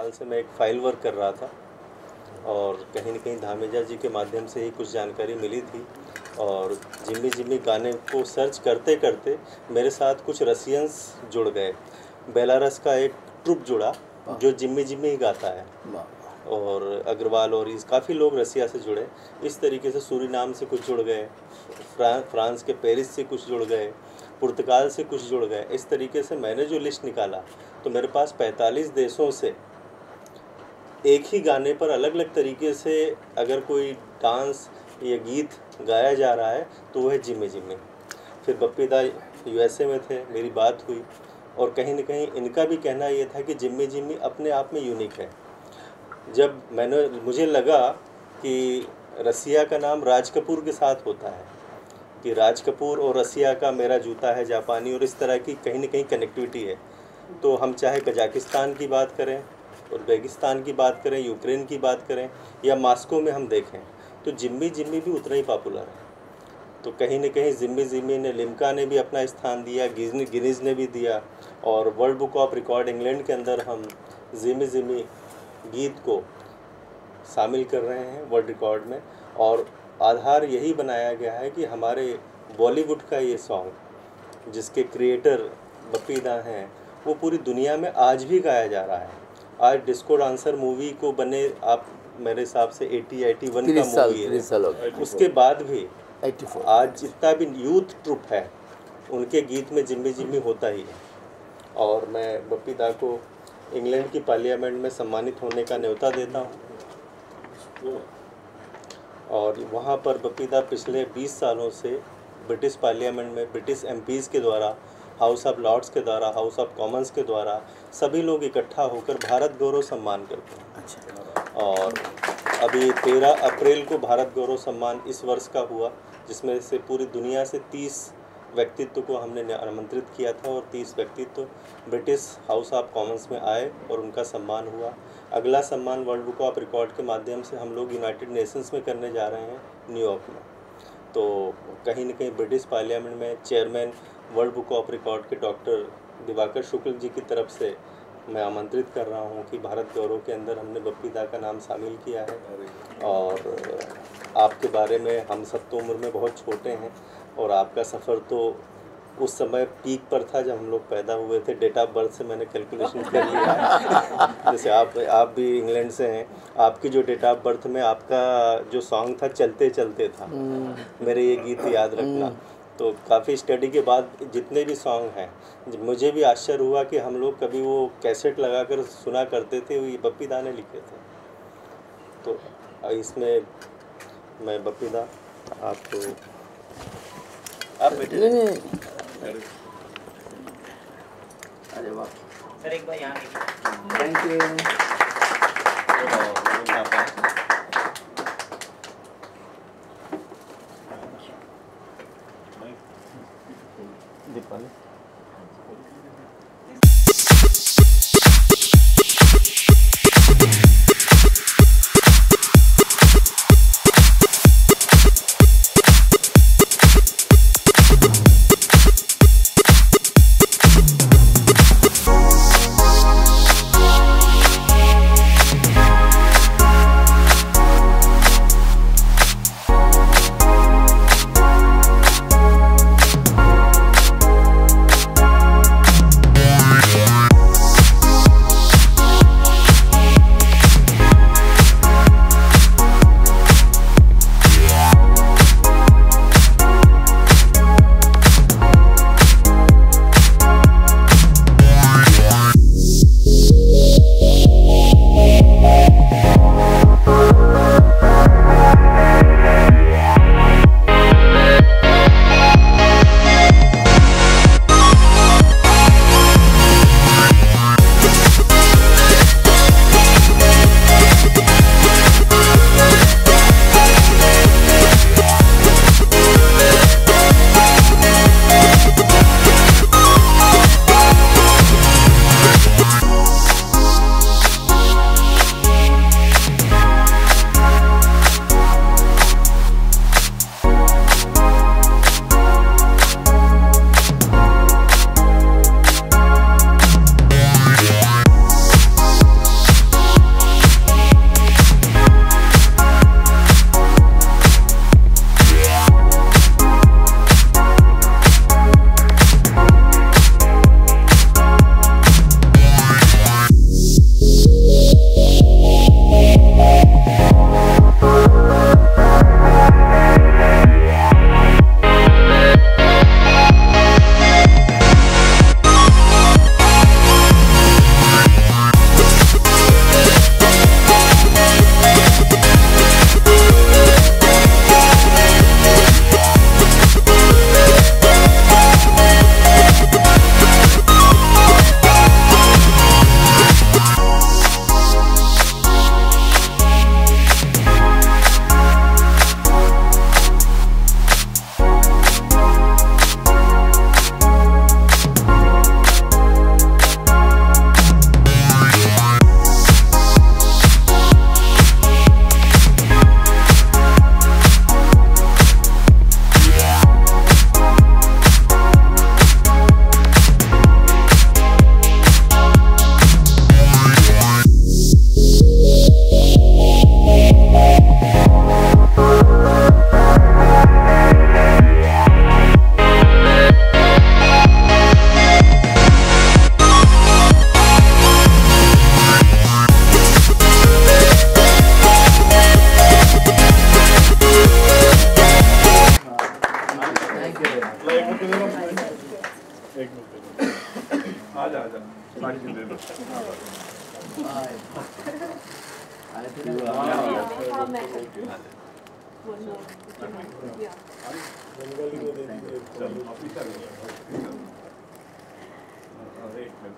साल से मैं एक फाइल वर्क कर रहा था और कहीं न कहीं धामेजा जी के माध्यम से ही कुछ जानकारी मिली थी और जिम्मी जिम्मी गाने को सर्च करते करते मेरे साथ कुछ रसियंस जुड़ गए। बेलारस का एक ट्रुप जुड़ा जो जिम्मी जिम्मी ही गाता है और अग्रवाल और इस काफ़ी लोग रसिया से जुड़े। इस तरीके से सूरीनाम से कुछ जुड़ गए, फ्रांस के पेरिस से कुछ जुड़ गए, पुर्तगाल से कुछ जुड़ गए। इस तरीके से मैंने जो लिस्ट निकाला तो मेरे पास 45 देशों से एक ही गाने पर अलग अलग तरीके से अगर कोई डांस या गीत गाया जा रहा है तो वह है जिम्मी जिम्मी। फिर बप्पी दा USA में थे, मेरी बात हुई और कहीं न कहीं इनका भी कहना ये था कि जिम्मी जिम्मी अपने आप में यूनिक है। जब मुझे लगा कि रसिया का नाम राज कपूर के साथ होता है कि राज कपूर और रसिया का मेरा जूता है जापानी और इस तरह की कहीं न कहीं कनेक्टिविटी है, तो हम चाहे कजाकिस्तान की बात करें, उज़्बेकिस्तान की बात करें, यूक्रेन की बात करें या मॉस्को में हम देखें तो जिम्मी जिम्मी भी उतना ही पॉपुलर है। तो कहीं न कहीं जिम्मी जिम्मी ने, लिम्का ने भी अपना स्थान दिया, गिनीज़ ने भी दिया और world book of record England के अंदर हम जिम्मी जिम्मी गीत को शामिल कर रहे हैं वर्ल्ड रिकॉर्ड में। और आधार यही बनाया गया है कि हमारे बॉलीवुड का ये सॉन्ग जिसके क्रिएटर बप्पी दा हैं वो पूरी दुनिया में आज भी गाया जा रहा है। आज डिस्को डांसर मूवी को बने आप मेरे हिसाब से 81 का मूवी है, उसके बाद भी 84 आज जितना भी यूथ ट्रुप है उनके गीत में जिम्मी जिम्मी होता ही है। और मैं बप्पी दा को इंग्लैंड की पार्लियामेंट में सम्मानित होने का न्योता देता हूँ और वहाँ पर बप्पी दा पिछले 20 सालों से ब्रिटिश पार्लियामेंट में ब्रिटिश MPs के द्वारा, हाउस ऑफ लॉर्ड्स के द्वारा, हाउस ऑफ कॉमन्स के द्वारा सभी लोग इकट्ठा होकर भारत गौरव सम्मान करते हैं। अच्छा। और अभी 13 अप्रैल को भारत गौरव सम्मान इस वर्ष का हुआ जिसमें से पूरी दुनिया से 30 व्यक्तित्व को हमने आमंत्रित किया था और 30 व्यक्तित्व ब्रिटिश हाउस ऑफ कॉमन्स में आए और उनका सम्मान हुआ। अगला सम्मान वर्ल्ड बुक ऑफ रिकॉर्ड के माध्यम से हम लोग यूनाइटेड नेशंस में करने जा रहे हैं न्यूयॉर्क में। तो कहीं न कहीं ब्रिटिश पार्लियामेंट में chairman world book of record के डॉक्टर दिवाकर शुक्ल जी की तरफ से मैं आमंत्रित कर रहा हूं कि भारत गौरव के अंदर हमने बप्पी दा का नाम शामिल किया है। और आपके बारे में, हम सब तो उम्र में बहुत छोटे हैं और आपका सफ़र तो उस समय पीक पर था जब हम लोग पैदा हुए थे। डेट ऑफ बर्थ से मैंने कैलकुलेशन कर लिया है। जैसे आप भी इंग्लैंड से हैं, आपकी जो डेट ऑफ बर्थ में आपका जो सॉन्ग था चलते चलते था, मेरे ये गीत याद रखना। तो काफ़ी स्टडी के बाद जितने भी सॉन्ग हैं, मुझे भी आश्चर्य हुआ कि हम लोग कभी वो कैसेट लगाकर सुना करते थे, वो बप्पी दा ने लिखे थे। तो इसमें मैं बप्पी दा आपको आप बेटे अरे वाह सर एक बार यहाँ थैंक यू। दीपाली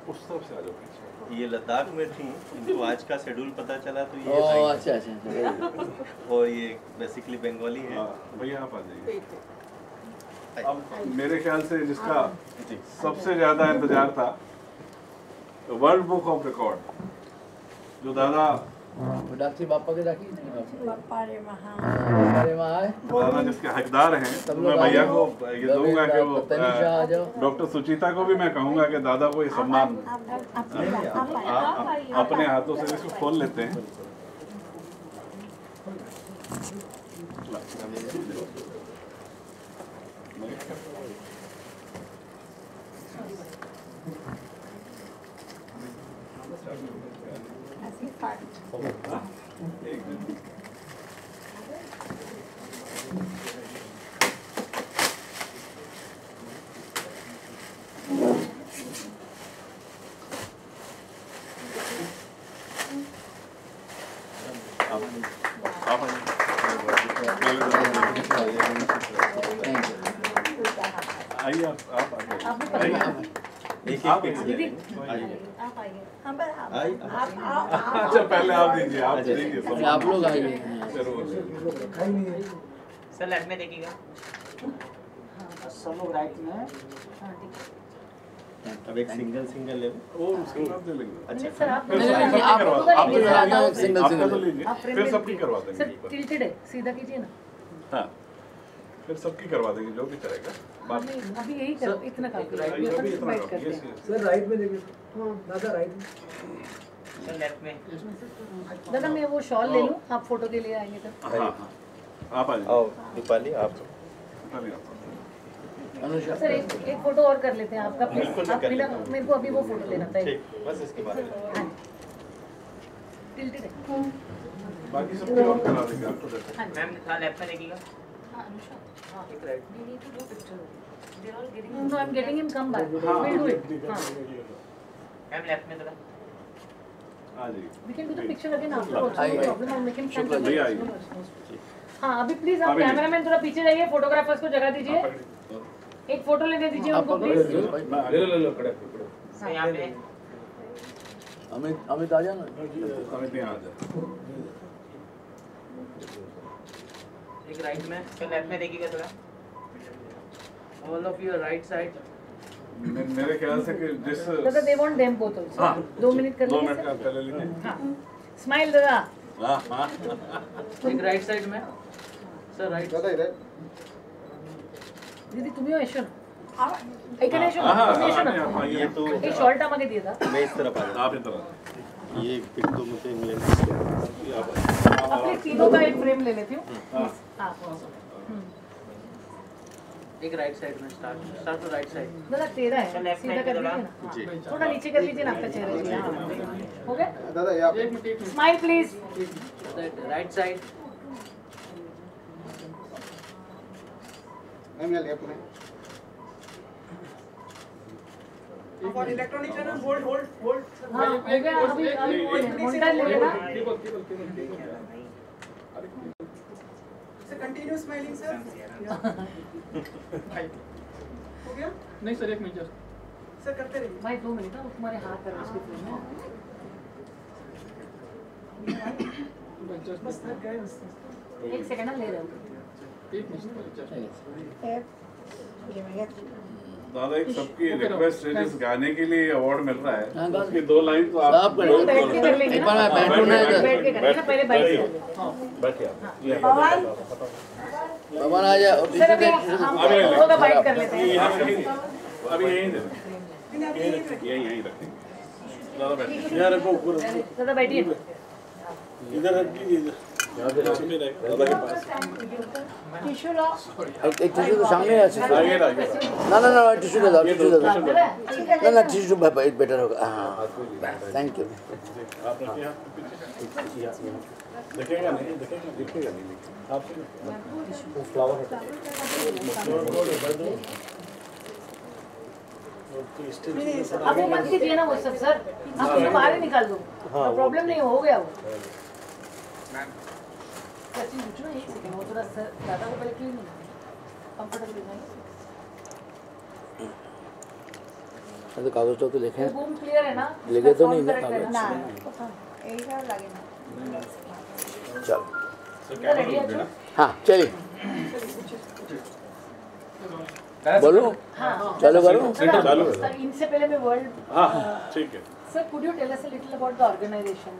उस तरफ से आ जाओ पीछे। ये लद्दाख में थी, इनको आज का शेड्यूल पता चला तो ये ओह आई। अच्छा अच्छा। और ये बेसिकली बंगाली है। हाँ, भैया आप आ जाइए। अब मेरे ख्याल से जिसका सबसे ज्यादा इंतजार था वर्ल्ड बुक ऑफ रिकॉर्ड, जो दादा डॉक्टर बापा के डाकी बापा रे महा अरे माँ आए दादा जिसके हकदार हैं, सब मैं लोग भैया आ को जाओ। ये दूंगा कि वो तनिषा आ जाओ। डॉक्टर सुचिता को भी मैं कहूंगा कि दादा को ये सम्मान अपने हाथों से इसको खोल लेते हैं। आइए आप आइए। एक आप एक दीदी। आइए। आप आइए हम पर आप आइए। अच्छा पहले आप दीजिए, आप दीजिए सम्मान। आप लोग आइए। जरूर। सर लेफ्ट में देखिएगा। सब लोग राइट में हैं। अब एक सिंगल सिंगल ले लो। वो उसके बाद दे लेंगे। अच्छा सर आप फिर नहीं, सबकी आप करवा- लोगों का आप नहीं तो है, लीजिए। आप सिंगल आपका सिंगल तो लीजिए, आप फ्रेम फिर में सबकी करवा सर देंगे। टिल्टेड है, सीधा कीजिए ना। हाँ, फिर सबकी करवा देंगे जो भी चलेगा। बात अभी यही करो, इतना काफी है। अभी ये इतना बैठ काफी करते है। हैं। सर राइट में देखिए दादा राइट में सर लेफ्ट में। दादा मैं वो शॉल ले लूं, आप फोटो के लिए आएंगे तब। हाँ हाँ, आप आ जाइए। आओ दीपाली आप। दीपाली आप। अनुषा सर एक फोटो और कर लेते हैं आपका प्लीज। बिल्कुल, आप कर मेरा लेंगे। मेरे को अभी वो फोटो लेना था। ठीक, बस इसके बाद हाँ टिल्टेड है। बाकी सबकी और करा देंगे आपको देखो। हाँ मैम थोड़ा लेफ्ट में देखिएगा। हाँ अनुषा हाँ एक right. we need to do picture they're all getting No, I'm getting him come back. हाँ। We'll do it. हाँ मैम लेफ्ट में थोड़ा। आ जाइए। We can do the picture again after also. आइए, No आइए। problem. I'll make him stand. Shukla ji, आइए। No worries, no worries. हाँ अभी प्लीज आप अभी नहीं। कैमरामैन थोड़ा पीछे जाइए, फोटोग्राफर्स को जगह दीजिए। एक फोटो लेने दीजिए आप उनको पकड़ो प्लीज। जरूर भाई। ले लो खड़े सर यहाँ पे अमित अमित आ जाना। अमित यहाँ आ जाए। एक राइट में, सर लेफ्ट में देखिएगा थोड़ा। All of you right side. मेरे ख्याल से कि जिस दादा they want them both also. हाँ। 2 मिनट कर 2 लीजिए मिनट का सर। पहले लीजिए। हाँ स्माइल दादा। हाँ हाँ। एक राइट साइड में सर राइट दादा इधर दीदी तुम्ही यशो ऐका हाँ, यशो हाँ, तुम्ही यशो हाँ, ना हाँ, ये तो एक शॉर्ट आमागे दिया था मैं इस तरफ आ जाता आप इधर आ हूँ। ये पिक तो मुझे इंग्लैंड जाइए। आप आ अपने तीनों का एक फ्रेम ले लेती हूँ हाँ। हाँ एक राइट साइड में स्टार्ट टू राइट साइड। दादा तेरा है अच्छा, left सीधा side कर में लीजिए ना जी। हाँ। थोड़ा नीचे कर लीजिए ना आपका चेहरा जी हाँ हो गया दादा ये आप smile please right side. Ma'am ये लेफ्ट में हाँ हो गया अभी अभी मोनिटर ले लेना कंटिन्यू स्माइलिंग सर हो गया नहीं सर एक मिनट सर करते रहिए भाई 2 मिनट ना तुम्हारे हाथ है उसके फ्रेम में बस थक गए बस एक सेकंड ना ले रहे हो दादा एक सबकी रिक्वेस्ट है, जिस गाने के लिए अवार्ड मिल रहा हाँ, है गा- उसकी 2 लाइन तो सब आप करेंगे। बैठ के कर लेंगे एक ना बार मैं बैठूं ना इधर। बैठ के करेंगे ना पहले बाइक बैठिए आप। भगवान आ जाए और सर पीछे अभी देख। हम दोनों का बाइक कर लेते हैं यहाँ रखिए। अभी यहीं दे दें। यहीं रखेंगे। दादा बैठिए। यहाँ रखो ऊपर। दादा बैठिए इधर रख दीजिए। दादा के पास। टिश्यू लो एक टिश्यू तो सामने है टिश्यू। आगे आगे। ना ना ना टिश्यू दे दो टिश्यू दे दो। दादा ना ना टिश्यू बेटर होगा। हाँ थैंक यू। आप रखिए हाथ पीछे। देखेगा नहीं, दिखेगा नहीं। आप अब वो मत कीजिए ना वो सब सर आप उसको बाहर ही निकाल दो प्रॉब्लम नहीं हो गया वो सचिन पूछो ना, एक सेकंड, वो थोड़ा दादा को पहले क्लीन कंफर्टेबल हो जाएंगे। तो कागज तो लिखे हैं, बूम क्लियर है ना? लिखे तो नहीं ना करेक्ट है कागज। ना? यही का लगे ना। चलो रेडी है जो? हाँ चलिए बोलो, हाँ चालू करो। सर, इनसे पहले मैं वर्ल्ड ठीक है। Sir, could you tell us a little about the organization?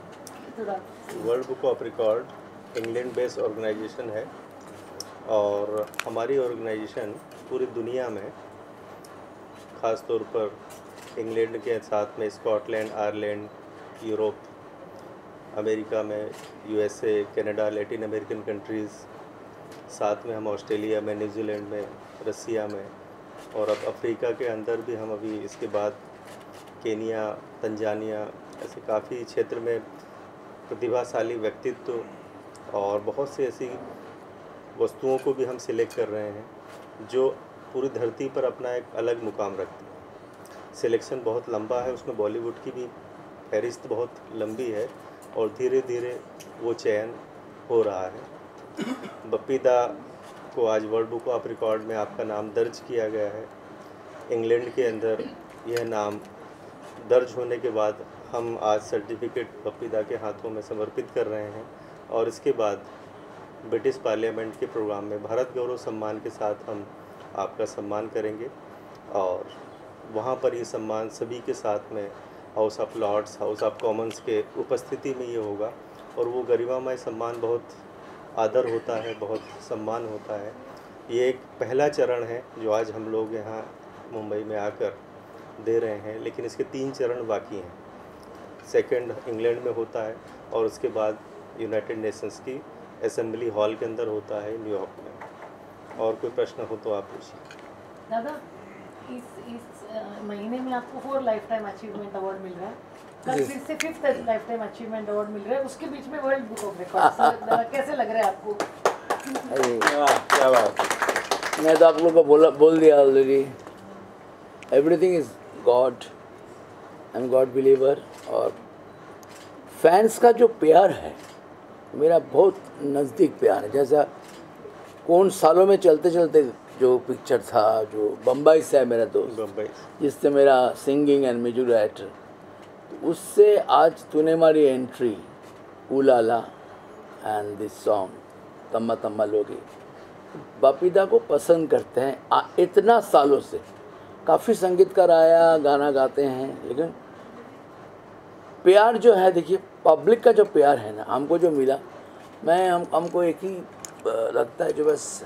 थोड़ा world book of record England based organisation है और हमारी ऑर्गेनाइजेशन पूरी दुनिया में, ख़ास तौर पर इंग्लैंड के साथ में स्कॉटलैंड, आयरलैंड, यूरोप, अमेरिका में, USA, Canada, Latin American countries, साथ में हम ऑस्ट्रेलिया में, न्यूजीलैंड में, रसिया में, और अब अफ्रीका के अंदर भी हम अभी इसके बाद केनिया, तंजानिया, ऐसे काफ़ी क्षेत्र में प्रतिभाशाली व्यक्तित्व और बहुत सी ऐसी वस्तुओं को भी हम सिलेक्ट कर रहे हैं जो पूरी धरती पर अपना एक अलग मुकाम रखती है। सिलेक्शन बहुत लंबा है, उसमें बॉलीवुड की भी फहरिस्त बहुत लंबी है और धीरे धीरे वो चयन हो रहा है। बप्पी दा को आज वर्ल्ड बुक ऑफ रिकॉर्ड में आपका नाम दर्ज किया गया है। इंग्लैंड के अंदर यह नाम दर्ज होने के बाद हम आज सर्टिफिकेट बप्पी दा के हाथों में समर्पित कर रहे हैं और इसके बाद ब्रिटिश पार्लियामेंट के प्रोग्राम में भारत गौरव सम्मान के साथ हम आपका सम्मान करेंगे और वहाँ पर ये सम्मान सभी के साथ में House of Lords, House of Commons के उपस्थिति में ये होगा और वो गरिमामय सम्मान बहुत आदर होता है, बहुत सम्मान होता है। ये एक पहला चरण है जो आज हम लोग यहाँ मुंबई में आकर दे रहे हैं, लेकिन इसके 3 चरण बाकी हैं। सेकंड इंग्लैंड में होता है और उसके बाद यूनाइटेड नेशंस की असेंबली हॉल के अंदर होता है न्यूयॉर्क में। और कोई प्रश्न हो तो आप पूछिए। दादा, इस महीने में आपको 4 लाइफ टाइम अचीवमेंट अवार्ड मिल रहा है, कल फिर से 5th lifetime achievement award मिल रहा है, उसके बीच में वर्ल्ड बुक ऑफ रिकॉर्ड, कैसे लग रहा है आपको? क्या बात। मैं तो आप लोगों को बोल दिया already, everything is God, I am God believer. और फैंस का जो प्यार है मेरा बहुत नज़दीक प्यार है। जैसा कौन सालों में चलते चलते जो पिक्चर था, जो बम्बई से है मेरा दोस्त, बम्बई जिससे मेरा सिंगिंग एंड म्यूजिक डायरेक्टर, उससे आज तूने मारी एंट्री, उलाला एंड दिस सॉन्ग तम्मा तम्मा लोगे, बप्पी को पसंद करते हैं इतना सालों से। काफ़ी संगीतकार आया, गाना गाते हैं, लेकिन प्यार जो है, देखिए पब्लिक का जो प्यार है ना, हमको जो मिला, हमको एक ही लगता है, जो बस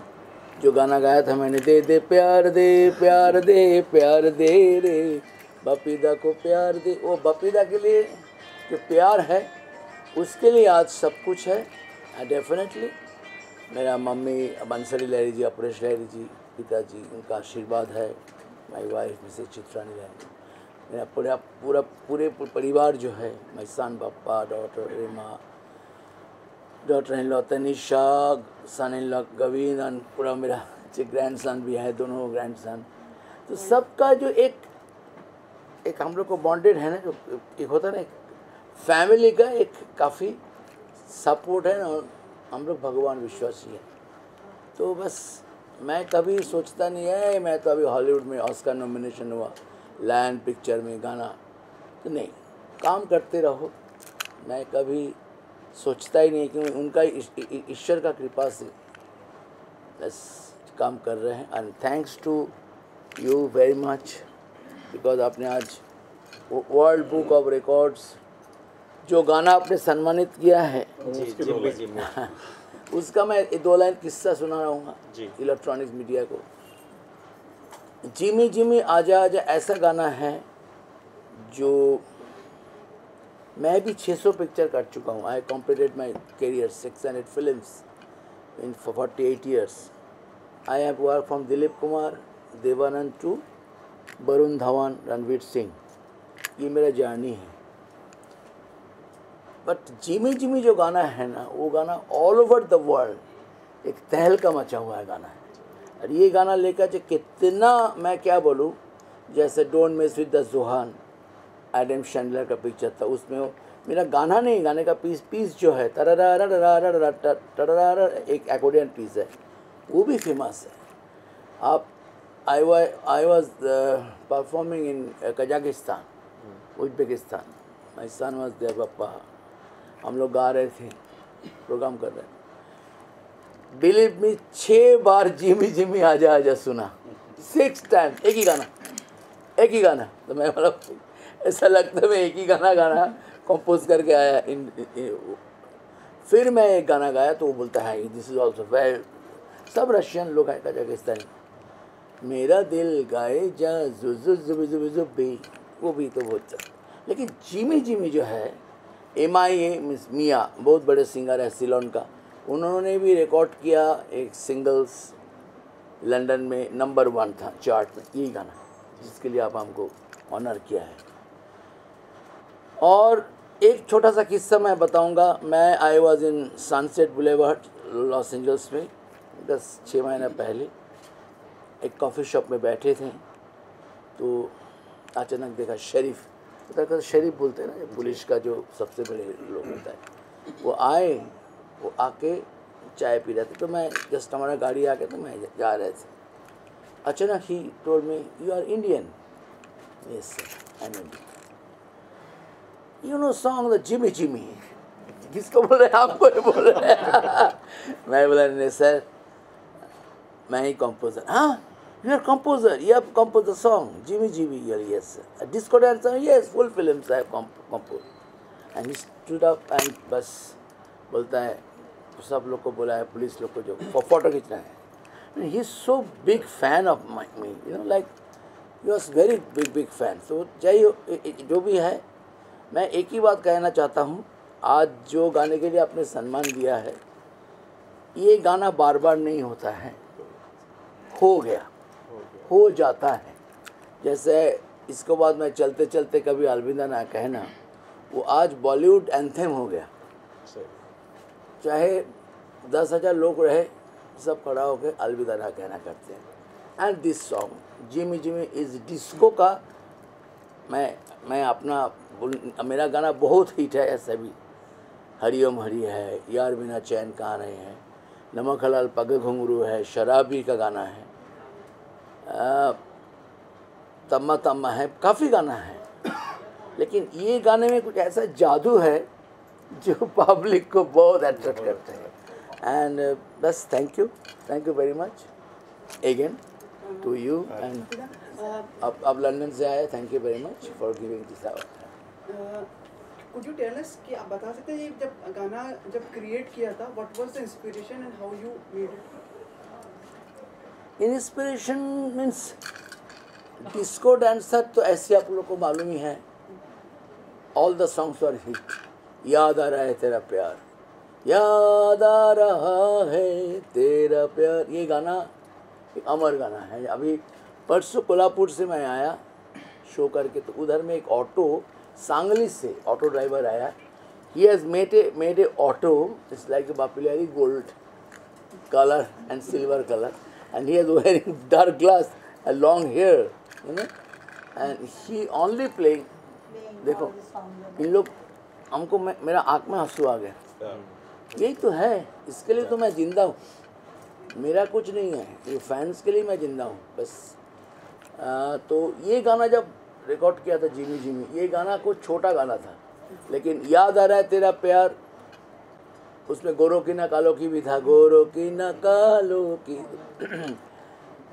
जो गाना गाया था मैंने, दे दे प्यार दे प्यार दे प्यार दे रे, बप्पी को प्यार दे, वो बप्पी के लिए जो प्यार है उसके लिए आज सब कुछ है। डेफिनेटली मेरा मम्मी बंसरी लहरी जी, अपरेश लहरी जी, पिताजी, उनका आशीर्वाद है, माई वाइफ मिसेज चित्रानी लहरी, मेरा पूरे परिवार जो है, my son Bappa, daughter Rema, daughter in law Tanisha, son in law Gavin, और पूरा मेरा ग्रैंड सन भी है, दोनों ग्रैंड सन। तो सबका जो एक हम लोग को बॉन्डेड है ना, जो एक होता है ना, एक फैमिली का एक काफ़ी सपोर्ट है ना, और हम लोग भगवान विश्वासी हैं। तो बस मैं कभी सोचता नहीं है, मैं तो अभी हॉलीवुड में ऑस्कर नॉमिनेशन हुआ, लैंड पिक्चर में गाना, तो नहीं, काम करते रहो। मैं कभी सोचता ही नहीं कि उनका ईश्वर का कृपा से बस काम कर रहे हैं। And thanks to you very much, because आपने आज वर्ल्ड बुक ऑफ रिकॉर्ड्स जो गाना आपने सम्मानित किया है, उसका मैं 2 लाइन किस्सा सुना रहूँगा इलेक्ट्रॉनिक्स मीडिया को। जिमी जिमी आजा आजा ऐसा गाना है जो मैं भी 600 पिक्चर कर चुका हूँ। I completed my career 600 films in 48 years. I have work from Dilip Kumar, Devanand to Varun Dhawan, Ranveer Singh, ये मेरा जर्नी है। बट जिमी जिमी जो गाना है ना, वो गाना ऑल ओवर द वर्ल्ड एक तहलका मचा हुआ है गाना है। और ये गाना लेकर जो कितना मैं क्या बोलूँ, जैसे don't miss with the जुहान, Adam Chandler का पिक्चर था, उसमें वो मेरा गाना नहीं, गाने का पीस जो है तररा एक एक्कोर्डियन पीस है, वो भी फेमस है। आप I was performing in Kazakhstan, Uzbekistan, my son was there, पप्पा, हम लोग गा रहे थे, प्रोग्राम कर रहे थे। बिलीव मी 6 बार जिमी जिमी आजा आजा सुना, 6 टाइम, एक ही गाना। तो मैं मतलब ऐसा लगता है मैं एक ही गाना कंपोज करके आया। फिर मैं एक गाना गाया तो वो बोलता है दिस इज ऑल्सो वेल, सब रशियन लोग हैं, कजाकिस्तानी। मेरा दिल गाए जा जुबी, वो भी तो बहुत अच्छा। लेकिन जिमी जिमी जो है, MIA मिस मिया, बहुत बड़े सिंगर है सिलोन का, उन्होंने भी रिकॉर्ड किया एक सिंगल्स, लंदन में नंबर 1 था चार्ट में, यही गाना, जिसके लिए आप हमको ऑनर किया है। और एक छोटा सा किस्सा मैं बताऊंगा। मैं I was in sunset boulevard Los Angeles में 6 महीने पहले, एक कॉफ़ी शॉप में बैठे थे, तो अचानक देखा शरीफ, शरीफ बोलते हैं ना, पुलिस का जो सबसे बड़े लोग होता है, वो आए, वो आके चाय पी रहे थे। तो मैं जस्ट, हमारा गाड़ी आके, तो मैं जा रहे थे, अचानक ही told me you are Indian. Yes sir, I am Indian. You know song the Jimmy Jimmy. किसको बोल रहे हैं? आपको ही बोल रहे हैं। मैं बोला नहीं सर, मैं ही कंपोजर। हाँ, you are composer, you have composed the song Jimmy Jimmy, yes, a disco dancer, yes, full films I have composed. And he stood up and बस बोलता है, सब लोग को बोला है, पुलिस लोग को जो फोटो खींचना है। He is so big fan of me, you know, like he was very big fan. So जो भी है, मैं एक ही बात कहना चाहता हूँ, आज जो गाने के लिए आपने सम्मान दिया है, ये गाना बार बार नहीं होता है, हो गया, हो जाता है। जैसे इसके बाद मैं चलते चलते कभी अलविदा ना कहना, वो आज बॉलीवुड एंथम हो गया। चाहे 10,000 लोग रहे, सब खड़ा होकर अलविदा ना कहना करते हैं। And this song Jimmy Jimmy is disco का, मैं अपना, मेरा गाना बहुत हिट है। ऐसा भी हरिओम हरी है, यार बिना चैन कहाँ रहे हैं, नमक हलाल पग घुंघरू है, शराबी का गाना है, तम्मा तम्मा है, काफ़ी गाना है। लेकिन ये गाने में कुछ ऐसा जादू है जो पब्लिक को बहुत अट्रैक्ट करते हैं। एंड बस thank you very much again to you. And अब लंदन से आए, thank you very much for giving this hour. Could you tell us कि आप बता सकते हैं ये जब गाना क्रिएट किया था, what was the inspiration and how you made it? Inspiration means disco dancer तो ऐसे आप लोग को मालूम ही है, all the songs are hit. याद आ रहा है तेरा प्यार, याद आ रहा है तेरा प्यार, ये गाना एक अमर गाना है। अभी परसों कोल्हापुर से मैं आया शो करके, तो उधर में एक ऑटो, सांगली से ऑटो ड्राइवर आया, he has made a auto, it's like बापिलारी gold colour and silver colour, and he is wearing dark glass, a long hair, you know, and he only playing. देखो इन लोग हमको, मेरा आँख में आंसू आ गया। यही तो है, इसके लिए तो मैं जिंदा हूँ, मेरा कुछ नहीं है, ये फैंस के लिए मैं जिंदा हूँ बस। तो ये गाना जब रिकॉर्ड किया था जिमी जिमी, ये गाना कुछ छोटा गाना था, लेकिन याद आ रहा है तेरा प्यार, उसमें गोरो की ना कालो की भी था, गोरो की ना कालो की।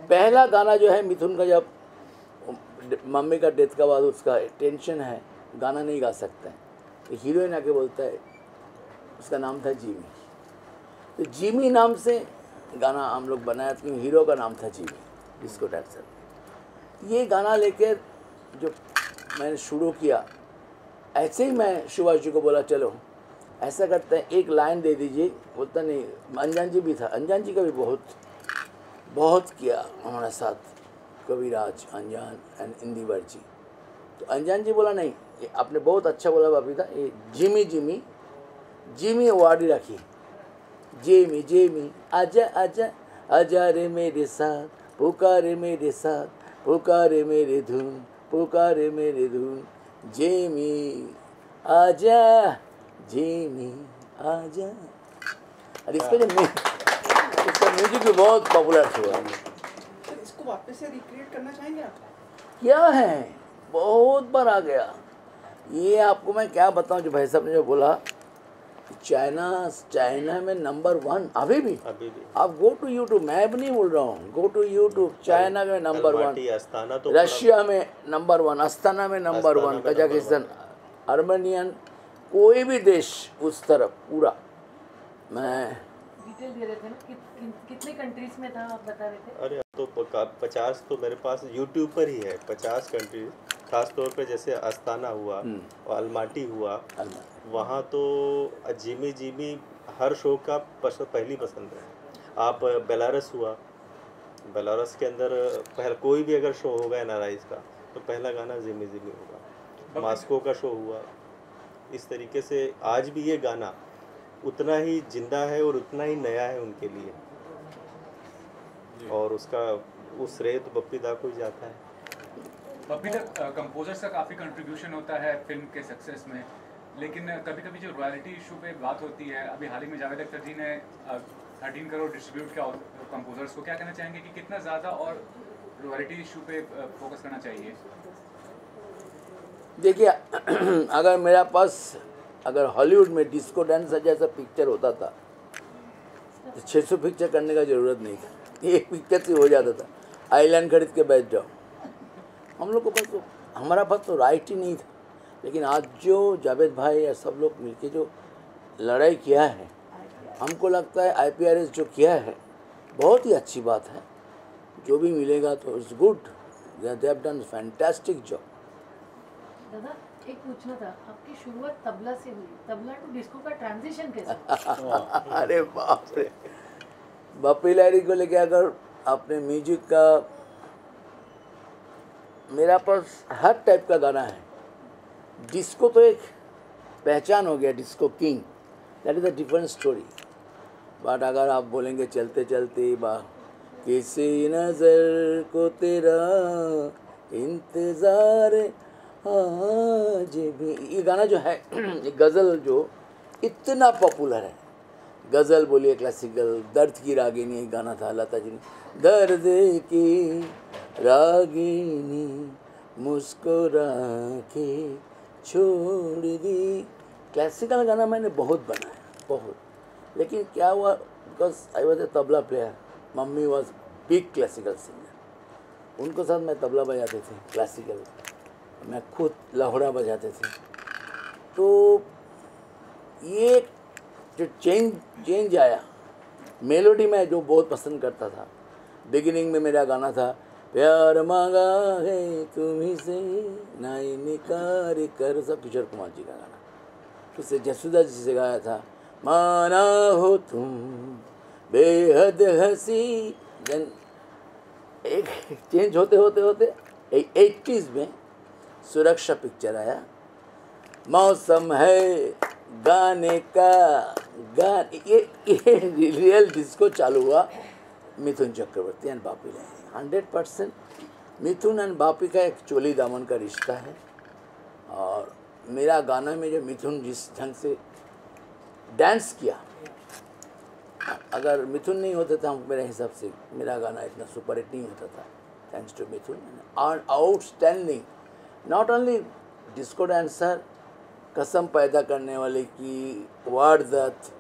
पहला गाना जो है मिथुन का, जब मम्मी का डेथ का बाद उसका टेंशन है, गाना नहीं गा सकता है, तो हीरोइन आके बोलता है, उसका नाम था जिमी, तो जिमी नाम से गाना हम लोग बनाया, क्योंकि हीरो का नाम था जिमी, डिस्को डांसर। ये गाना लेकर जो मैंने शुरू किया, ऐसे ही मैं सुभाष जी को बोला चलो ऐसा करते हैं, एक लाइन दे दीजिए, बोलता नहीं। अनजान जी भी था, अनजान जी का भी बहुत किया हमारे साथ, कविराज, अनजान एंड इंदिवर जी। तो अनजान जी बोला नहीं, ये आपने बहुत अच्छा बोला बबीता, ये जिमी जिमी जिमी अवार्ड ही रखी, जिमी जिमी आजा आजा आजा रे मेरे साथ, पुकारे मेरे साथ, पुकारे मेरे धुन, पुकारे मेरे धुन, जिमी आजा जीनी आजा। और इसका जो इसका म्यूजिक भी बहुत पॉपुलर हुआ। सर इसको वापस से रिक्रिएट करना चाहेंगे आप? क्या है, बहुत बार आ गया ये। आपको मैं क्या बताऊं, जो भाई साहब ने जो बोला, चाइना में नंबर 1 अभी भी। आप गो टू यूट्यूब, मैं भी नहीं बोल रहा हूँ, गो टू यूट्यूब, चाइना में नंबर 1, अस्ताना तो रशिया में नंबर 1, अस्ताना में नंबर 1, कजाकिस्तान, अर्मेनियन, कोई भी देश उस तरफ पूरा। मैं डिटेल दे रहे थे ना कितने कंट्रीज में था आप बता रहे थे? अरे अब तो 50 तो मेरे पास यूट्यूब पर ही है, 50 कंट्रीज। खास तौर पे जैसे अस्ताना हुआ और अलमाटी हुआ, वहाँ तो जिमी हर शो का पहली पसंद है। आप बेलारस हुआ, बेलारस के अंदर पहला कोई भी अगर शो होगा एनआरआईज का तो पहला गाना जिमी होगा। मास्को का शो हुआ। इस तरीके से आज भी ये गाना उतना ही जिंदा है और उतना ही नया है उनके लिए, और उसका उस श्रेय तो बप्पी दा को ही जाता है। बप्पी दा कंपोजर्स का काफ़ी कंट्रीब्यूशन होता है फिल्म के सक्सेस में, लेकिन कभी कभी जो रॉयल्टी इशू पे बात होती है, अभी हाल ही में जावेद अख्तर जी ने 13 करोड़ डिस्ट्रीब्यूट किया कंपोजर्स को, क्या कहना चाहेंगे कि कितना ज़्यादा और रॉयल्टी इशू पे फोकस करना चाहिए? देखिए अगर मेरा पास अगर हॉलीवुड में डिस्को डांसर जैसा पिक्चर होता था तो 600 पिक्चर करने का ज़रूरत नहीं था, एक पिक्चर से हो जाता था। आइलैंड खरीद के बैठ जाओ। हम लोग को पास तो, हमारा पास तो राइट ही नहीं था। लेकिन आज जो जावेद भाई या सब लोग मिलके जो लड़ाई किया है, हमको लगता है IPRS जो किया है बहुत ही अच्छी बात है। जो भी मिलेगा तो it's good, they have done fantastic job. दादा एक पूछना था, आपकी शुरुआत तबला से हुई, तबला टू डिस्को का ट्रांजिशन कैसे? अरे बाप रे, बप्पी लहरी को लेके अगर अपने म्यूजिक का, मेरा पास हर टाइप का गाना है। डिस्को तो एक पहचान हो गया, disco king, that is a different story. But अगर आप बोलेंगे चलते चलते बा किसी नज़र को तेरा इंतज़ार आज भी, ये गाना जो है ये गज़ल जो इतना पॉपुलर है, गज़ल बोलिए क्लासिकल, दर्द की रागिनी गाना था लता जी ने, दर्द की रागिनी मुस्कुरा के छोड़ दी। क्लासिकल गाना मैंने बहुत बनाया, बहुत। लेकिन क्या हुआ, because I was a tabla player, mummy was big classical singer, उनको साथ मैं तबला बजाते थे क्लासिकल, मैं खुद लाहौरा बजाते थे। तो ये जो चेंज आया, मेलोडी में जो बहुत पसंद करता था। बिगिनिंग में मेरा गाना था प्यार मांगा है तुम्ही से ना इनकार कर, सब किशोर कुमार जी का गाना। उससे जसुदा जी से गाया था माना हो तुम बेहद हंसी। देन एक चेंज होते होते होते 80s में सुरक्षा पिक्चर आया, मौसम है गाने का, ये रियल डिस्को चालू हुआ मिथुन चक्रवर्ती एंड बापी लहरी। 100% मिथुन एंड बापी का एक चोली दामन का रिश्ता है। और मेरा गाना में जो मिथुन जिस ढंग से डांस किया, अगर मिथुन नहीं होते तो मेरे हिसाब से मेरा गाना इतना सुपर हिट नहीं होता था। Thanks to Mithun, outstanding not only disco dancer, Kasam Paida करने वाले की वारदात,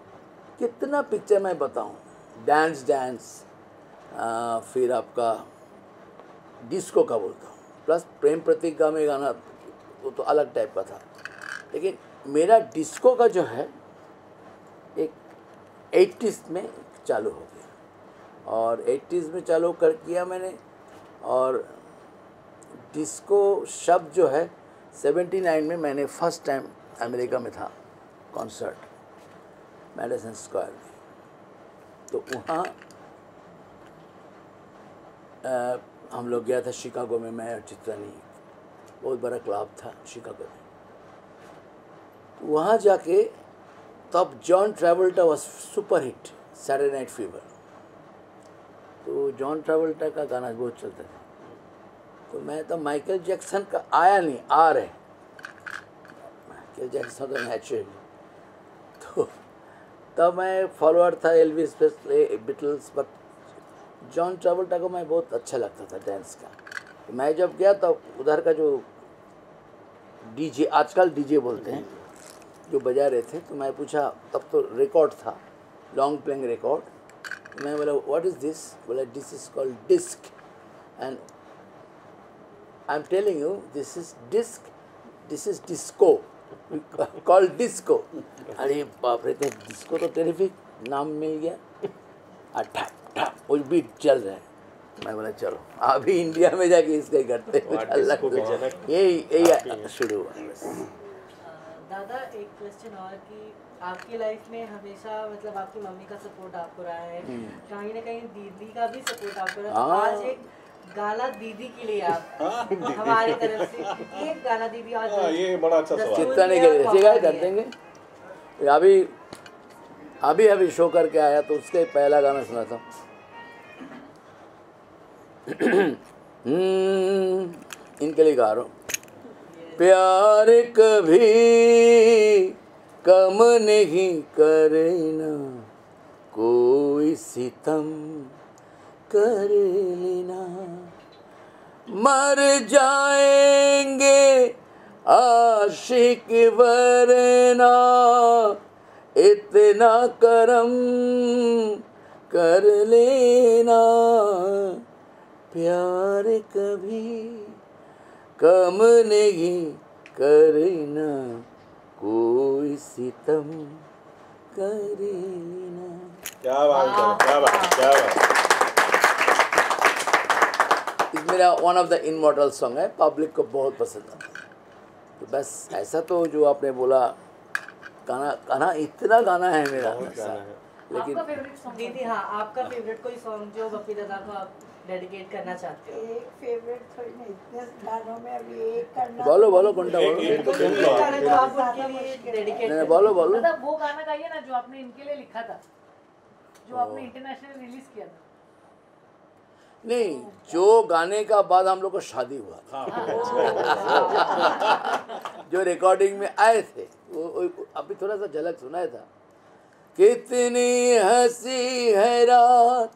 कितना पिक्चर मैं बताऊं, डांस फिर आपका डिस्को का बोलता हूँ, प्लस प्रेम प्रतीक का में गाना वो तो अलग टाइप का था। लेकिन मेरा डिस्को का जो है एक 80s में चालू हो गया, और 80s में चालू कर किया मैंने। और डिस्को शब्द जो है 79 में मैंने फर्स्ट टाइम अमेरिका में था कॉन्सर्ट मैडिसन स्क्वायर में, तो वहाँ हम लोग गया था शिकागो में, मैं और चित्रानी, बहुत बड़ा क्लब था शिकागो में। तो वहाँ जाके तब John Travolta was super hit, Saturday night fever, तो जॉन ट्रैवल्टा का गाना बहुत चलता था। तो मैं तो माइकल जैक्सन का आया नहीं, आ रहे जैसा तो नेचुरली। तो तब मैं फॉलोअर था Elvis Presley, Beatles, but John Travolta को मैं बहुत अच्छा लगता था डांस का। तो मैं जब गया तब उधर का जो डीजे, आजकल डीजे बोलते हैं, जो बजा रहे थे, तो मैं पूछा, तब तो रिकॉर्ड था, लॉन्ग प्लेइंग रिकॉर्ड। तो मैं बोला व्हाट इज़ दिस? बोला this is called disc and I am telling you this is disc, this is disco, called disco. अरे बाप रे, डिस्को तो टेरिफिक नाम मिल गया। ठप ठप वो बीट चल रहा है। मैं बोला चलो अभी इंडिया में जाके इसके करते यही शुरू हुआ बस। दादा एक क्वेश्चन और कि आपकी लाइफ में हमेशा मतलब आपकी मम्मी का सपोर्ट आपको रहा है, कहीं ना कहीं दीदी का भी सपोर्ट आपको रहा है। हाँ। आज एक गाना दीदी के लिए आप हमारे तरफ से एक गाना दीदी आज ये बड़ा अच्छा सवाल। चित्ताने के लिए ठीक है, कर देंगे। अभी शो करके आया तो उसके पहला गाना सुना था। इनके लिए गा रहा हूँ। प्यार कभी कम नहीं करना, कोई सितम कर लेना, मर जाएंगे आशिक वरना, इतना करम कर लेना। प्यार कभी कम नहीं करना, कोई सितम कर लेना। क्या बात, क्या बात, क्या बात। मेरा one of the immortal song है, पब्लिक को बहुत पसंद आता है। तो बस ऐसा तो जो आपने बोला गाना इतना गाना है मेरा, लेकिन आपका फेवरेट सॉन्ग दीदी, हाँ आपका फेवरेट कोई सॉन्ग जो बप्पी दादा को आप डेडिकेट करना चाहते हो? एक फेवरेट थोड़ी ना, इतने गानों में अभी एक करना। बोलो घंटा बोलो। बोलो मतलब वो गाना गाइए ना जो आपने इनके लिए लिखा था, जो आपने इंटरनेशनल रिलीज किया था। नहीं, जो गाने का बाद हम लोग को शादी हुआ, जो रिकॉर्डिंग में आए थे, वो अभी थोड़ा सा झलक सुनाया था। कितनी हंसी है रात,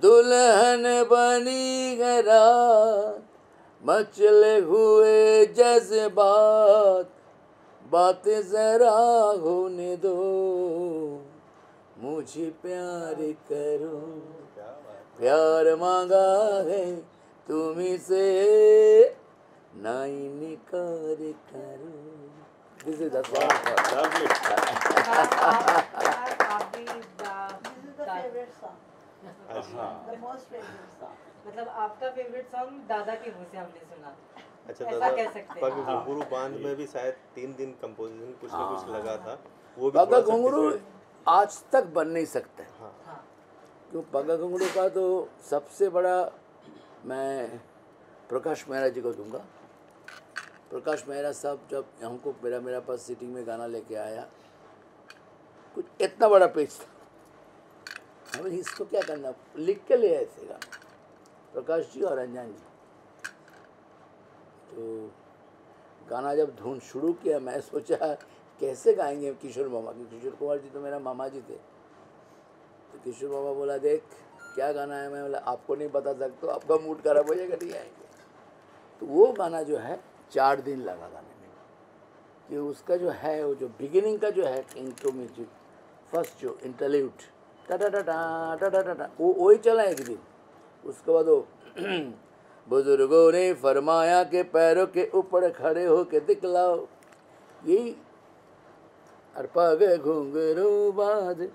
दुल्हन बनी है रात, मचले हुए जज्बात, बात जरा होने दो, मुझे प्यार करो, प्यार मांगा है तुम्ही से, ना इनकार करो। दिस इज द मतलब आपका फेवरेट सॉन्ग दादा के मुंह से हमने सुना। अच्छा ऐसा दादा, कह सकते हैं। पग घुंघरू बांध में भी शायद 3 दिन कंपोजिशन कुछ न कुछ लगा था, वो भी पग थोड़ा सा घुंघरू आज तक बन नहीं सकता है। हाँ। क्यों? पग घुंघरू का तो सबसे बड़ा मैं प्रकाश मेहरा जी को दूंगा। प्रकाश मेहरा साहब जब हमको मेरा पास सिटिंग में गाना लेके आया, कुछ इतना बड़ा पेज था, हमें इसको क्या करना, लिख के ले आए थे गाना, प्रकाश जी और अंजन जी। तो गाना जब धुन शुरू किया, मैं सोचा कैसे गाएंगे किशोर मामा, क्योंकि किशोर कुमार जी तो मेरा मामा जी थे। तो किशोर मामा बोला देख क्या गाना है, मैं बोला आपको नहीं बता सकता, आपका मूड खराब हो जाएगा, नहीं आएंगे। तो वो गाना जो है 4 दिन लगा गाने में, कि उसका जो है वो जो बिगिनिंग का जो है इंट्रो म्यूजिक, फर्स्ट जो इंटरल्यूड टा टा टा टा टा टा, वो वही चला एक दिन। उसके बाद वो बुजुर्गों ने फरमाया के पैरों के ऊपर खड़े हो के दिखलाओ, यही और पग घुंघरू बांध।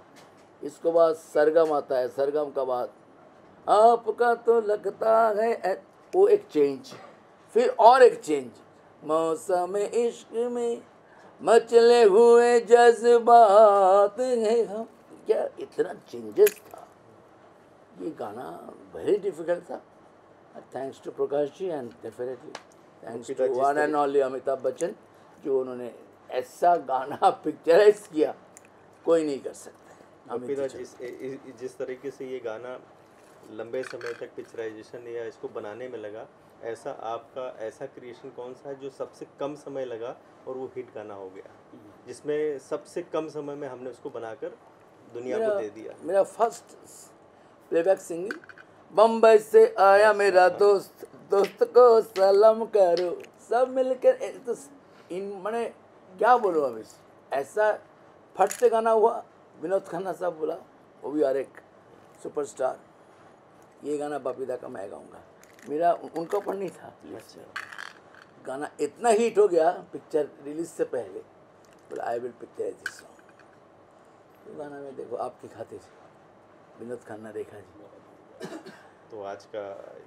इसको बाद सरगम आता है, सरगम का बाद आपका तो लगता है, वो एक चेंज, फिर और एक चेंज, मौसम इश्क में मचले हुए जज्बात हैं हम। क्या इतना चेंजेस था, ये गाना वेरी डिफिकल्ट था। Thanks to Prakash ji and definitely thanks to one and only Amitabh Bachchan, जो उन्होंने ऐसा गाना पिक्चराइज किया, कोई नहीं कर सकता। जिस तरीके से ये गाना लंबे समय तक पिक्चराइजेशन या इसको बनाने में लगा, ऐसा आपका ऐसा क्रिएशन कौन सा है जो सबसे कम समय लगा और वो हिट गाना हो गया, जिसमें सबसे कम समय में हमने उसको बनाकर दुनिया को दे दिया? मेरा फर्स्ट प्लेबैक सिंगिंग, बम्बई से आया मेरा दोस्त, दोस्त को सलाम करो, सब मिलकर तो इन मैंने क्या बोलूँ अब ऐसा फट से गाना हुआ। विनोद खन्ना साहब बोला, वो भी और एक सुपरस्टार, ये गाना बबीता का मैं गाऊंगा। मेरा उनका ऊपर नहीं था, गाना इतना हिट हो गया पिक्चर रिलीज से पहले, बोला I will picturise this song. तो गाना में देखो आपकी खातिर विनोद खन्ना रेखा जी। तो आज का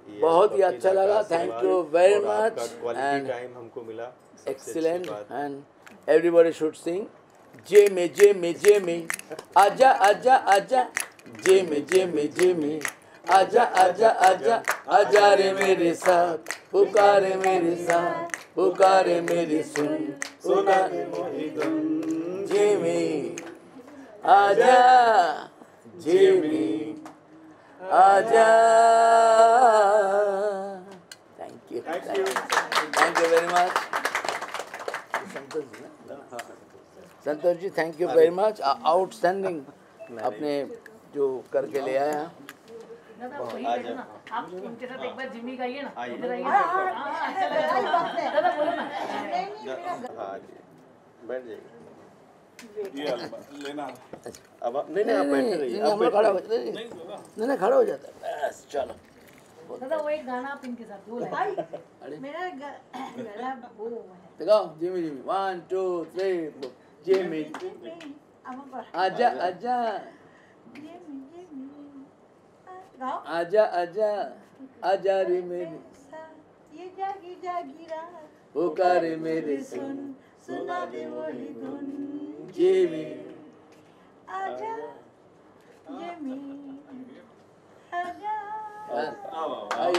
ये बहुत ही अच्छा लगा, thank you very much quality time हमको मिला, excellent and everybody should sing जे में आजा आजा आजा, जे में आजा आजा आजा आजा रे मेरे साथ, पुकारे मेरे साथ, पुकारे मेरी सुना जे में आजा, जे में आजा। Thank you very much Santosh ji, thank you very much, outstanding आपने जो करके ले आया। दादा वही बैठो ना, आप उनके साथ एक बार जिम्मी गाइए ना, इधर आइए। अच्छा लगा दादा, बोलो ना। हाँ जी, बैठ जाइए। ये लेना अब नहीं आप बैठे रहिए, हम लोग खड़ा हो जाते, नहीं खड़ा हो जाता है, बस चलो। दादा वो एक गाना आप इनके साथ बोलो। मेरा गला वो है। देखो जिमी 1 2 3 जिमी आजा आजा आजा आजा आजा रे मेरी, ये जागी जागी रात, पुकारे मेरे सुना दे वही धुन, जिमी आजा ये मी आजा। आई